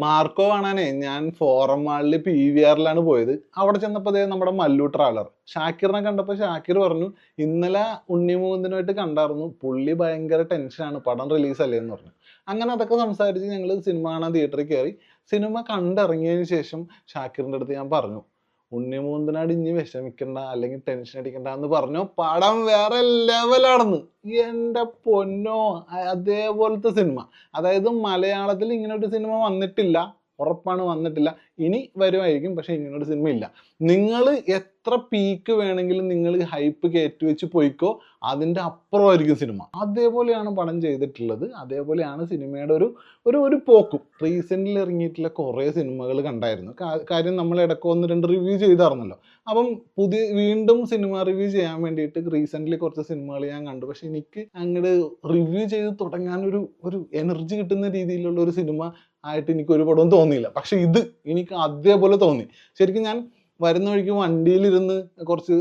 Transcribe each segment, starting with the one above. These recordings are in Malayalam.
മാർക്കോ കാണാനേ ഞാൻ ഫോറം മാളിൽ PVR പോയത്. അവിടെ ചെന്നപ്പോൾ നമ്മുടെ മല്ലു ട്രാവലർ ഷാക്കിറിനെ കണ്ടപ്പോൾ ഷാക്കിർ പറഞ്ഞു ഇന്നലെ ഉണ്ണിമുകുന്ദനുമായിട്ട് കണ്ടായിരുന്നു, പുള്ളി ഭയങ്കര ടെൻഷനാണ്, പടം റിലീസ് അല്ലേ എന്ന് പറഞ്ഞു. അങ്ങനെ അതൊക്കെ സംസാരിച്ച് ഞങ്ങൾ സിനിമ കാണാൻ തിയേറ്ററിൽ കയറി. സിനിമ കണ്ടിറങ്ങിയതിന് ശേഷം ഷാക്കിറിൻ്റെ അടുത്ത് ഞാൻ പറഞ്ഞു, ഉണ്ണിമുകുന്ദനാട് ഇനി വിഷമിക്കണ്ട അല്ലെങ്കിൽ ടെൻഷൻ അടിക്കണ്ട എന്ന് പറഞ്ഞു. പടം വേറെ ലെവലാണെന്ന്. എൻ്റെ പൊന്നോ, അതേപോലത്തെ സിനിമ. അതായത് മലയാളത്തിൽ ഇങ്ങനെ ഒരു സിനിമ വന്നിട്ടില്ല, ഉറപ്പാണ് വന്നിട്ടില്ല. ഇനി വരുമായിരിക്കും, പക്ഷെ ഇങ്ങനൊരു സിനിമ ഇല്ല. നിങ്ങൾ എത്ര പീക്ക് വേണമെങ്കിലും നിങ്ങൾ ഹൈപ്പ് കയറ്റി വെച്ച് പോയിക്കോ, അതിൻ്റെ അപ്പുറമായിരിക്കും സിനിമ. അതേപോലെയാണ് പടം ചെയ്തിട്ടുള്ളത്. അതേപോലെയാണ് സിനിമയുടെ ഒരു പോക്കും. റീസെൻ്റിൽ ഇറങ്ങിയിട്ടുള്ള കുറേ സിനിമകൾ കണ്ടായിരുന്നു. കാര്യം നമ്മൾ ഇടയ്ക്ക് 1-2 റിവ്യൂ ചെയ്തായിരുന്നല്ലോ. അപ്പം വീണ്ടും സിനിമ റിവ്യൂ ചെയ്യാൻ വേണ്ടിയിട്ട് റീസെൻ്റ്ലി കുറച്ച് സിനിമകൾ ഞാൻ കണ്ടു. പക്ഷെ എനിക്ക് അങ്ങോട്ട് റിവ്യൂ ചെയ്ത് തുടങ്ങാൻ ഒരു എനർജി കിട്ടുന്ന രീതിയിലുള്ള ഒരു സിനിമ ആയിട്ട് എനിക്ക് ഒരു പടവും തോന്നിയില്ല. പക്ഷെ ഇത് എനിക്ക് അതേപോലെ തോന്നി. ശരിക്കും ഞാൻ വരുന്ന വഴിക്ക് വണ്ടിയിലിരുന്ന് കുറച്ച്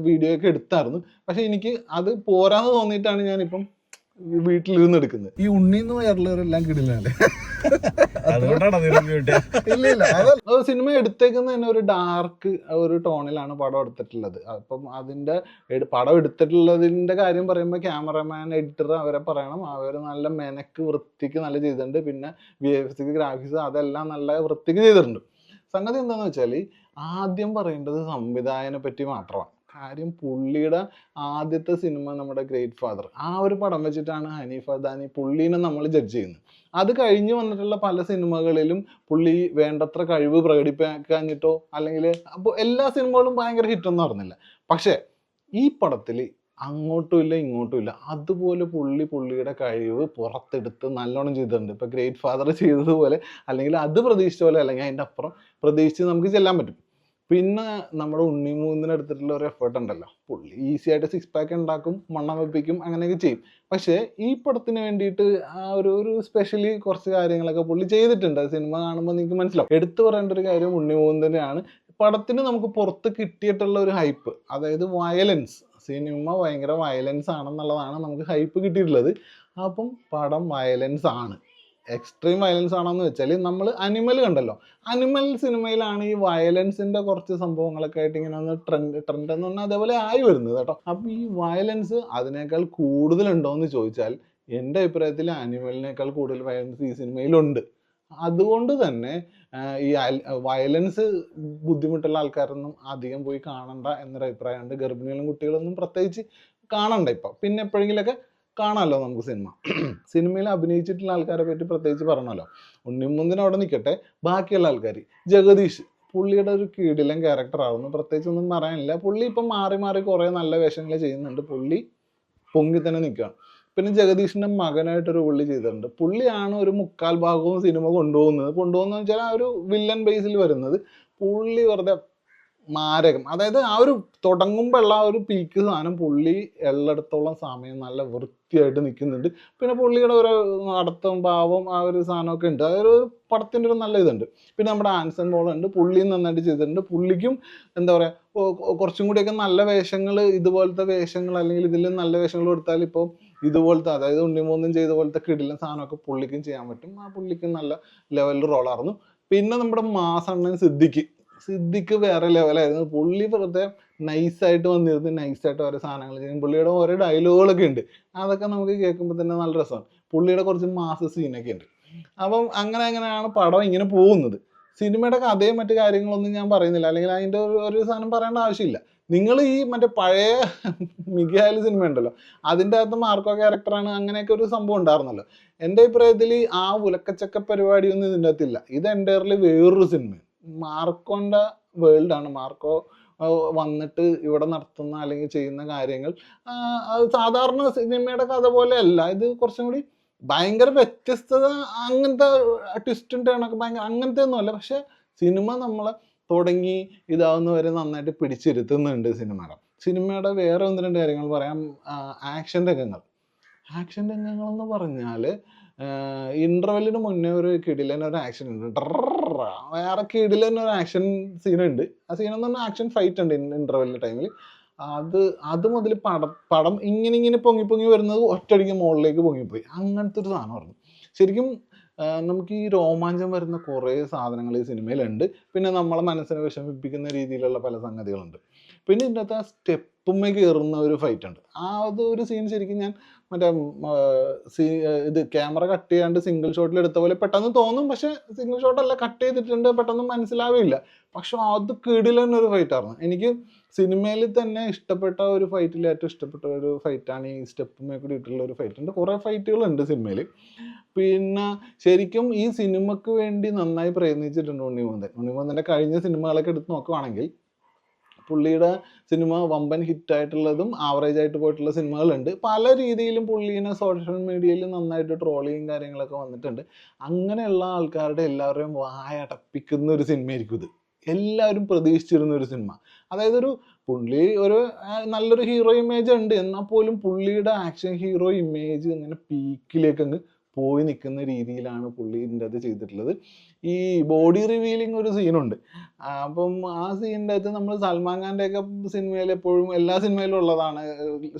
വീഡിയോ ഒക്കെ എടുത്തായിരുന്നു. പക്ഷെ എനിക്ക് അത് പോരാന്ന് തോന്നിയിട്ടാണ് ഞാനിപ്പം വീട്ടിലിരുന്ന് എടുക്കുന്നത്. ഈ ഉണ്ണിന്ന് വയറുള്ളവരെല്ലാം കിടിലാണ്. സിനിമ എടുത്തേക്കുന്നത് തന്നെ ഒരു ഡാർക്ക് ഒരു ടോണിലാണ് പടം എടുത്തിട്ടുള്ളത്. അപ്പം അതിന്റെ പടം എടുത്തിട്ടുള്ളതിന്റെ കാര്യം പറയുമ്പോൾ ക്യാമറമാൻ, എഡിറ്റർ അവരെ പറയണം. അവർ നല്ല മെനക്ക് വൃത്തിക്ക് നല്ല ചെയ്തിട്ടുണ്ട്. പിന്നെ VFX ഗ്രാഫിക്സ് അതെല്ലാം നല്ല വൃത്തിക്ക് ചെയ്തിട്ടുണ്ട്. സംഗതി എന്താന്ന് വെച്ചാൽ ആദ്യം പറയേണ്ടത് സംവിധായകനെ പറ്റി മാത്രമാണ്. കാര്യം പുള്ളിയുടെ ആദ്യത്തെ സിനിമ നമ്മുടെ ഗ്രേറ്റ് ഫാദർ, ആ ഒരു പടം വെച്ചിട്ടാണ് ഹനീഫ് അദാനി പുള്ളീനെ നമ്മൾ ജഡ്ജ് ചെയ്യുന്നത്. അത് കഴിഞ്ഞ് വന്നിട്ടുള്ള പല സിനിമകളിലും പുള്ളി വേണ്ടത്ര കഴിവ് പ്രകടിപ്പിക്കാഞ്ഞിട്ടോ അല്ലെങ്കിൽ അപ്പോൾ എല്ലാ സിനിമകളും ഭയങ്കര ഹിറ്റൊന്നും അറിഞ്ഞില്ല. പക്ഷേ ഈ പടത്തിൽ അങ്ങോട്ടും ഇല്ല ഇങ്ങോട്ടും ഇല്ല. അതുപോലെ പുള്ളിയുടെ കഴിവ് പുറത്തെടുത്ത് നല്ലോണം ചെയ്തിട്ടുണ്ട്. ഇപ്പോൾ ഗ്രേറ്റ് ഫാദർ ചെയ്തതുപോലെ അല്ലെങ്കിൽ അത് പ്രതീക്ഷിച്ച പോലെ അല്ലെങ്കിൽ അതിൻ്റെ അപ്പുറം പ്രതീക്ഷിച്ച് നമുക്ക് ചെല്ലാൻ പറ്റും. പിന്നെ നമ്മുടെ ഉണ്ണിമുകുന്ദൻ എടുത്തിട്ടുള്ള ഒരു എഫേർട്ട് ഉണ്ടല്ലോ, പുള്ളി ഈസി ആയിട്ട് 6 പാക്ക് ഉണ്ടാക്കും, മണ്ണം വെപ്പിക്കും, അങ്ങനെയൊക്കെ ചെയ്യും. പക്ഷേ ഈ പടത്തിന് വേണ്ടിയിട്ട് ആ ഒരു സ്പെഷ്യലി കുറച്ച് കാര്യങ്ങളൊക്കെ പുള്ളി ചെയ്തിട്ടുണ്ട്. സിനിമ കാണുമ്പോൾ നിങ്ങൾക്ക് മനസ്സിലാവും. എടുത്തു പറയേണ്ട ഒരു കാര്യം ഉണ്ണിമുകുന്ദനെയാണ്. പടത്തിന് നമുക്ക് പുറത്ത് കിട്ടിയിട്ടുള്ള ഒരു ഹൈപ്പ്, അതായത് വയലൻസ്, സിനിമ ഭയങ്കര വയലൻസ് ആണെന്നുള്ളതാണ് നമുക്ക് ഹൈപ്പ് കിട്ടിയിട്ടുള്ളത്. അപ്പം പടം വയലൻസ് ആണ്. എക്സ്ട്രീം വയലൻസ് ആണെന്ന് വെച്ചാൽ നമ്മൾ അനിമൽ കണ്ടല്ലോ, അനിമൽ സിനിമയിലാണ് ഈ വയലൻസിന്റെ കുറച്ച് സംഭവങ്ങളൊക്കെ ആയിട്ട് ഇങ്ങനെ ഒന്ന് ട്രെൻഡ് എന്ന് പറഞ്ഞാൽ അതേപോലെ ആയി വരുന്നത് കേട്ടോ. അപ്പം ഈ വയലൻസ് അതിനേക്കാൾ കൂടുതലുണ്ടോ എന്ന് ചോദിച്ചാൽ എൻ്റെ അഭിപ്രായത്തിൽ അനിമലിനേക്കാൾ കൂടുതൽ വയലൻസ് ഈ സിനിമയിലുണ്ട്. അതുകൊണ്ട് തന്നെ ഈ വയലൻസ് ബുദ്ധിമുട്ടുള്ള ആൾക്കാരൊന്നും അധികം പോയി കാണണ്ട എന്നൊരു അഭിപ്രായമുണ്ട്. ഗർഭിണികളും കുട്ടികളൊന്നും പ്രത്യേകിച്ച് കാണണ്ട ഇപ്പം. പിന്നെ എപ്പോഴെങ്കിലൊക്കെ കാണാമല്ലോ നമുക്ക് സിനിമയിൽ അഭിനയിച്ചിട്ടുള്ള ആൾക്കാരെ പറ്റി പ്രത്യേകിച്ച് പറഞ്ഞല്ലോ. ഉണ്ണിമുകുന്ദൻ അവിടെ നിൽക്കട്ടെ, ബാക്കിയുള്ള ആൾക്കാർ ജഗദീഷ് പുള്ളിയുടെ ഒരു കിടിലൻ ക്യാരക്ടർ ആവുന്നു, പ്രത്യേകിച്ച് ഒന്നും പറയാനില്ല. പുള്ളി ഇപ്പം മാറി കുറേ നല്ല വേഷങ്ങൾ ചെയ്യുന്നുണ്ട്. പുള്ളി പൊങ്ങി തന്നെ നിൽക്കുകയാണ്. പിന്നെ ജഗദീഷിന്റെ മകനായിട്ടൊരു പുള്ളി ചെയ്തിട്ടുണ്ട്. പുള്ളിയാണ് ഒരു 3/4 ഭാഗവും സിനിമ കൊണ്ടുപോകുന്നത് വെച്ചാൽ ആ ഒരു വില്ലൻ ബേസിൽ വരുന്നത്. പുള്ളി വെറുതെ മാരകം, അതായത് ആ ഒരു തുടങ്ങുമ്പോഴുള്ള ആ ഒരു പീക്ക് സാധനം പുള്ളി എല്ലായിടത്തോളം സമയം നല്ല വൃത്തിയായിട്ട് നിൽക്കുന്നുണ്ട്. പിന്നെ പുള്ളിയുടെ ഒരു നടത്തം, ഭാവം, ആ ഒരു സാധനമൊക്കെ ഉണ്ട്. അതൊരു പടത്തിൻ്റെ ഒരു നല്ല ഇതുണ്ട്. പിന്നെ നമ്മുടെ ആൻസൺ പോൾ ഉണ്ട്, പുള്ളിയും നന്നായിട്ട് ചെയ്തിട്ടുണ്ട്. പുള്ളിക്കും എന്താ പറയുക, കുറച്ചും കൂടിയൊക്കെ നല്ല വേഷങ്ങൾ, ഇതുപോലത്തെ വേഷങ്ങൾ അല്ലെങ്കിൽ ഇതിലും നല്ല വേഷങ്ങൾ കൊടുത്താൽ ഇപ്പോൾ ഇതുപോലത്തെ, അതായത് ഉണ്ണിമുകുന്ദൻ ചെയ്ത പോലത്തെ കിടിലൻ സാധനമൊക്കെ പുള്ളിക്കും ചെയ്യാൻ പറ്റും. ആ പുള്ളിക്കും നല്ല ലെവലിൽ റോളായിരുന്നു. പിന്നെ നമ്മുടെ മാസണ്ണൻ സിദ്ദിഖ് വേറെ ലെവലായിരുന്നു. പുള്ളി വെറുതെ നൈസായിട്ട് വന്നിരുന്ന് നൈസായിട്ട് ഓരോ സാധനങ്ങൾ ചെയ്യും. പുള്ളിയുടെ ഓരോ ഡയലോഗുകളൊക്കെ ഉണ്ട്, അതൊക്കെ നമുക്ക് കേൾക്കുമ്പോൾ തന്നെ നല്ല രസമാണ്. പുള്ളിയുടെ കുറച്ച് മാസ് സീനൊക്കെ ഉണ്ട്. അപ്പം അങ്ങനെയാണ് പടം ഇങ്ങനെ പോകുന്നത്. സിനിമയുടെ കഥയും മറ്റു കാര്യങ്ങളൊന്നും ഞാൻ പറയുന്നില്ല, അല്ലെങ്കിൽ അതിൻ്റെ ഒരു സാധനം പറയേണ്ട ആവശ്യമില്ല. നിങ്ങൾ ഈ മറ്റേ പഴയ മികയാലി സിനിമ ഉണ്ടല്ലോ, അതിൻ്റെ അകത്ത് മാർക്കോ ക്യാരക്ടറാണ്, അങ്ങനെയൊക്കെ ഒരു സംഭവം ഉണ്ടായിരുന്നല്ലോ. എൻ്റെ അഭിപ്രായത്തിൽ ആ ഉലക്കച്ചക്ക പരിപാടിയൊന്നും ഇതിൻ്റെ അകത്തില്ല. ഇത് എൻ്റയർലി വേറൊരു സിനിമ, മാർക്കോൻ്റെ വേൾഡാണ്. മാർക്കോ വന്നിട്ട് ഇവിടെ നടത്തുന്ന അല്ലെങ്കിൽ ചെയ്യുന്ന കാര്യങ്ങൾ അത് സാധാരണ സിനിമയുടെ കഥ പോലെ അല്ല. ഇത് കുറച്ചും കൂടി ഭയങ്കര വ്യത്യസ്തത, അങ്ങനത്തെ ട്വിസ്റ്റും ടേണൊക്കെ ഭയങ്കര അങ്ങനത്തെ ഒന്നുമല്ല. പക്ഷെ സിനിമ നമ്മളെ തുടങ്ങി ഇതാവുന്നവരെ നന്നായിട്ട് പിടിച്ചിരുത്തുന്നുണ്ട് സിനിമയുടെ വേറെ 1-2 കാര്യങ്ങൾ പറയാം. ആക്ഷൻ രംഗങ്ങളെന്ന് പറഞ്ഞാൽ ഇന്റർവെല്ലിന് മുന്നേ ഒരു കിടിലൻ ഒരു ആക്ഷൻ ഉണ്ട്, വേറെ കിടിലൻ ഒരു ആക്ഷൻ സീനുണ്ട്. ആ സീനെന്ന് പറഞ്ഞാൽ ആക്ഷൻ ഫൈറ്റ് ഉണ്ട് ഇന്റർവെല്ലിന്റെ ടൈമിൽ. അത് മുതൽ പടം ഇങ്ങനെ പൊങ്ങി വരുന്നത് ഒറ്റയടിക്ക് മുകളിലേക്ക് പൊങ്ങിപ്പോയി. അങ്ങനത്തെ ഒരു സാധനം പറഞ്ഞു. ശരിക്കും നമുക്ക് ഈ രോമാഞ്ചം വരുന്ന കുറേ സാധനങ്ങൾ ഈ സിനിമയിലുണ്ട്. പിന്നെ നമ്മളെ മനസ്സിനെ വിഷമിപ്പിക്കുന്ന രീതിയിലുള്ള പല സംഗതികളുണ്ട്. പിന്നെ ഇതിൻ്റെ അകത്ത് ആ സ്റ്റെപ്പുമ്മേ കയറുന്ന ഒരു ഫൈറ്റ് ഉണ്ട്. അത് ഒരു സീൻ ശരിക്കും ഞാൻ മറ്റേ ഇത് ക്യാമറ കട്ട് ചെയ്യാണ്ട് സിംഗിൾ ഷോട്ടിൽ എടുത്ത പോലെ പെട്ടെന്ന് തോന്നും. പക്ഷെ സിംഗിൾ ഷോട്ടല്ല, കട്ട് ചെയ്തിട്ടുണ്ട്, പെട്ടെന്ന് മനസ്സിലാവില്ല. പക്ഷെ അത് കിടിലൻ ഒരു ഫൈറ്റായിരുന്നു. എനിക്ക് സിനിമയിൽ തന്നെ ഇഷ്ടപ്പെട്ട ഒരു ഫൈറ്റിൽ ഏറ്റവും ഇഷ്ടപ്പെട്ട ഒരു ഫൈറ്റാണ് ഈ സ്റ്റെപ്പുമ്മേ കൂടി ഇട്ടുള്ള ഒരു ഫൈറ്റ്. ഉണ്ട്, കുറേ ഫൈറ്റുകളുണ്ട് സിനിമയിൽ. പിന്നെ ശരിക്കും ഈ സിനിമക്ക് വേണ്ടി നന്നായി പ്രയത്നിച്ചിട്ടുണ്ട് ഉണ്ണിമുകുന്ദൻ്റെ കഴിഞ്ഞ സിനിമകളൊക്കെ എടുത്ത് നോക്കുവാണെങ്കിൽ പുള്ളിയുടെ സിനിമ വമ്പൻ ഹിറ്റായിട്ടുള്ളതും ആവറേജ് ആയിട്ട് പോയിട്ടുള്ള സിനിമകളുണ്ട്. പല രീതിയിലും പുള്ളീനെ സോഷ്യൽ മീഡിയയിൽ നന്നായിട്ട് ട്രോളിയും കാര്യങ്ങളൊക്കെ വന്നിട്ടുണ്ട്. അങ്ങനെയുള്ള ആൾക്കാരുടെ എല്ലാവരെയും വായടപ്പിക്കുന്ന ഒരു സിനിമയായിരിക്കും ഇത്. എല്ലാവരും പ്രതീക്ഷിച്ചിരുന്ന ഒരു സിനിമ. അതായത് പുള്ളി നല്ലൊരു ഹീറോ ഇമേജ് ഉണ്ട്, എന്നാൽ പോലും പുള്ളിയുടെ ആക്ഷൻ ഹീറോ ഇമേജ് അങ്ങനെ പീക്കിലേക്ക് അങ്ങ് പോയി നിൽക്കുന്ന രീതിയിലാണ് പുള്ളി ഇതിൻ്റെ അത് ചെയ്തിട്ടുള്ളത്. ഈ ബോഡി റിവീലിംഗ് ഒരു സീനുണ്ട്. അപ്പം ആ സീനിൻ്റെ അകത്ത് നമ്മൾ സൽമാൻ ഖാൻ്റെ ഒക്കെ സിനിമയിൽ എപ്പോഴും എല്ലാ സിനിമയിലും ഉള്ളതാണ്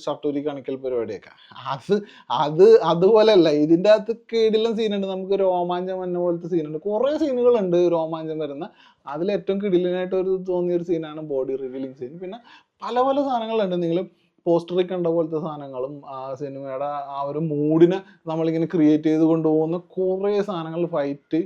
ഷട്ടൂരി കാണിക്കൽ പരിപാടിയൊക്കെ. അതുപോലെയല്ല ഇതിൻ്റെ അകത്ത് കിടിലൻ സീനുണ്ട്. നമുക്ക് രോമാഞ്ചം വന്ന പോലത്തെ സീനുണ്ട്. കുറേ സീനുകളുണ്ട് രോമാഞ്ചം വരുന്ന. അതിലേറ്റവും കിടിലനായിട്ട് തോന്നിയൊരു സീനാണ് ബോഡി റിവീലിംഗ് സീൻ. പിന്നെ പല പല സാധനങ്ങളുണ്ട്. നിങ്ങൾ പോസ്റ്ററിൽ കണ്ട പോലത്തെ സാധനങ്ങളും ആ സിനിമയുടെ ആ ഒരു മൂഡിനെ നമ്മളിങ്ങനെ ക്രിയേറ്റ് ചെയ്ത് കൊണ്ടുപോകുന്ന കുറേ സാധനങ്ങൾ, ഫൈറ്റ്,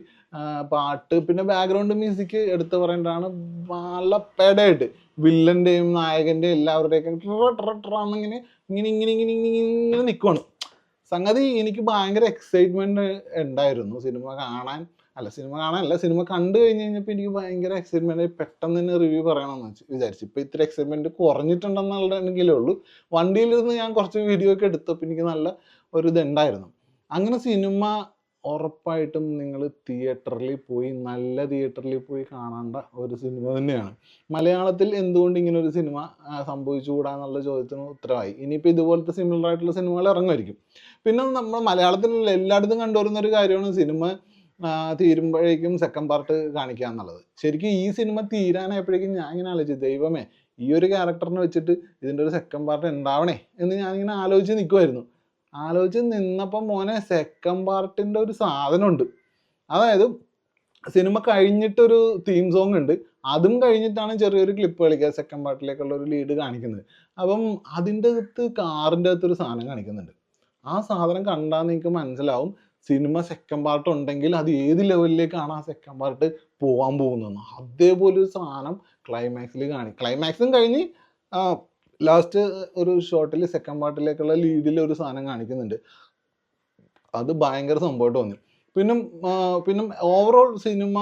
പാട്ട്, പിന്നെ ബാക്ക്ഗ്രൗണ്ട് മ്യൂസിക് എടുത്ത് പറയേണ്ടതാണ്. നല്ല പെടായിട്ട് വില്ലൻ്റെയും നായകൻ്റെയും എല്ലാവരുടെയൊക്കെ എന്നിങ്ങനെ ഇങ്ങനെ ഇങ്ങനെ ഇങ്ങനെ ഇങ്ങനെ ഇങ്ങനെ നിൽക്കുവാണ് സംഗതി. എനിക്ക് ഭയങ്കര എക്സൈറ്റ്മെൻറ്റ് ഉണ്ടായിരുന്നു സിനിമ കാണാനല്ല, സിനിമ കണ്ടു കഴിഞ്ഞ് കഴിഞ്ഞപ്പോൾ എനിക്ക് ഭയങ്കര എക്സൈറ്റ്മെൻറ്റ്. പെട്ടെന്ന് തന്നെ റിവ്യൂ പറയണമെന്ന് വിചാരിച്ചു. ഇപ്പോൾ ഇത്ര എക്സൈറ്റ്മെൻറ്റ് കുറഞ്ഞിട്ടുണ്ടെന്നുള്ളതെങ്കിലേ ഉള്ളൂ. വണ്ടിയിലിരുന്ന് ഞാൻ കുറച്ച് വീഡിയോ ഒക്കെ എടുത്തപ്പോൾ എനിക്ക് നല്ല ഒരു ഇതുണ്ടായിരുന്നു. അങ്ങനെ സിനിമ ഉറപ്പായിട്ടും നിങ്ങൾ നല്ല തിയേറ്ററിൽ പോയി കാണേണ്ട ഒരു സിനിമ തന്നെയാണ്. മലയാളത്തിൽ എന്തുകൊണ്ട് ഇങ്ങനെ ഒരു സിനിമ സംഭവിച്ചുകൂടാന്നുള്ള ചോദ്യത്തിന് ഉത്തരവായി. ഇനിയിപ്പോൾ ഇതുപോലത്തെ സിമിലർ ആയിട്ടുള്ള സിനിമകൾ ഇറങ്ങുമായിരിക്കും. പിന്നെ നമ്മൾ മലയാളത്തിലുള്ള എല്ലായിടത്തും കണ്ടുവരുന്നൊരു കാര്യമാണ് സിനിമ തീരുമ്പോഴേക്കും സെക്കൻഡ് പാർട്ട് കാണിക്കുക എന്നുള്ളത്. ശരിക്കും ഈ സിനിമ തീരാനായപ്പോഴേക്കും ഞാൻ ഇങ്ങനെ ആലോചിച്ചു, ദൈവമേ, ഈ ഒരു ക്യാരക്ടറിനെ വെച്ചിട്ട് ഇതിൻ്റെ ഒരു സെക്കൻഡ് പാർട്ട് ഉണ്ടാവണേ എന്ന് ഞാനിങ്ങനെ ആലോചിച്ച് നിൽക്കുമായിരുന്നു. ആലോചിച്ച് നിന്നപ്പം മോനെ സെക്കൻഡ് പാർട്ടിൻ്റെ ഒരു സാധനമുണ്ട്. അതായത് സിനിമ കഴിഞ്ഞിട്ടൊരു തീം സോങ് ഉണ്ട്. അതും കഴിഞ്ഞിട്ടാണ് ചെറിയൊരു ക്ലിപ്പ് കളിക്കുക, സെക്കൻഡ് പാർട്ടിലേക്കുള്ള ഒരു ലീഡ് കാണിക്കുന്നത്. അപ്പം അതിൻ്റെ അകത്ത് കാറിൻ്റെ അകത്തൊരു സാധനം കാണിക്കുന്നുണ്ട്. ആ സാധനം കണ്ടാൽ നിങ്ങൾക്ക് മനസ്സിലാവും സിനിമ സെക്കൻഡ് പാർട്ട് ഉണ്ടെങ്കിൽ അത് ഏത് ലെവലിലേക്കാണ് ആ സെക്കൻഡ് പാർട്ട് പോകാൻ പോകുന്നതെന്ന്. അതേപോലെ ഒരു സാധനം ക്ലൈമാക്സും കഴിഞ്ഞ് ലാസ്റ്റ് ഒരു ഷോട്ടിൽ സെക്കൻഡ് പാർട്ടിലേക്കുള്ള ലീഡിൽ ഒരു സാധനം കാണിക്കുന്നുണ്ട്. അത് ഭയങ്കര സംഭവമായിട്ട് തോന്നി. പിന്നെ ഓവറോൾ സിനിമ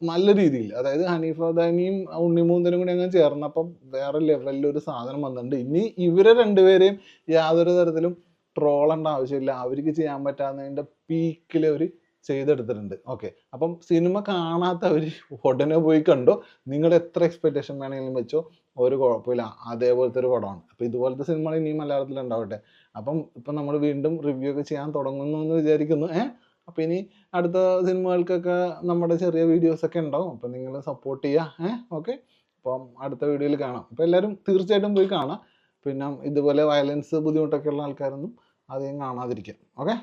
നല്ല രീതിയിൽ, അതായത് ഹനീഫ ദാനിയും ഉണ്ണിമുകുന്ദനും കൂടി അങ്ങ് ചേർന്നപ്പം വേറെ ലെവലിലൊരു സാധനം വന്നിട്ടുണ്ട്. ഇനി ഇവരെ രണ്ടുപേരെയും യാതൊരു തരത്തിലും ട്രോളേണ്ട ആവശ്യമില്ല. അവർക്ക് ചെയ്യാൻ പറ്റാവുന്നതിൻ്റെ പീക്കിൽ അവർ ചെയ്തെടുത്തിട്ടുണ്ട്. ഓക്കെ, അപ്പം സിനിമ കാണാത്തവർ ഉടനെ പോയി കണ്ടോ. നിങ്ങളുടെ എത്ര എക്സ്പെക്റ്റേഷൻ വേണമെങ്കിലും വെച്ചോ, ഒരു കുഴപ്പമില്ല. അതേപോലത്തെ ഒരു പടമാണ്. അപ്പോൾ ഇതുപോലത്തെ സിനിമകൾ ഇനിയും മലയാളത്തിൽ ഉണ്ടാവട്ടെ. ഇപ്പം നമ്മൾ വീണ്ടും റിവ്യൂ ഒക്കെ ചെയ്യാൻ തുടങ്ങുന്നു എന്ന് വിചാരിക്കുന്നു. അപ്പോൾ ഇനി അടുത്ത സിനിമകൾക്കൊക്കെ നമ്മുടെ ചെറിയ വീഡിയോസൊക്കെ ഉണ്ടാവും. അപ്പം നിങ്ങൾ സപ്പോർട്ട് ചെയ്യുക. ഓക്കെ, അപ്പം അടുത്ത വീഡിയോയിൽ കാണാം. അപ്പോൾ എല്ലാവരും തീർച്ചയായിട്ടും പോയി കാണാം. പിന്നെ ഇതുപോലെ വയലൻസ് ബുദ്ധിമുട്ടൊക്കെ ഉള്ള ആൾക്കാരൊന്നും അധികം കാണാതിരിക്കാം. ഓക്കെ,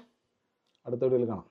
അടുത്ത വീഡിയോയിൽ കാണാം.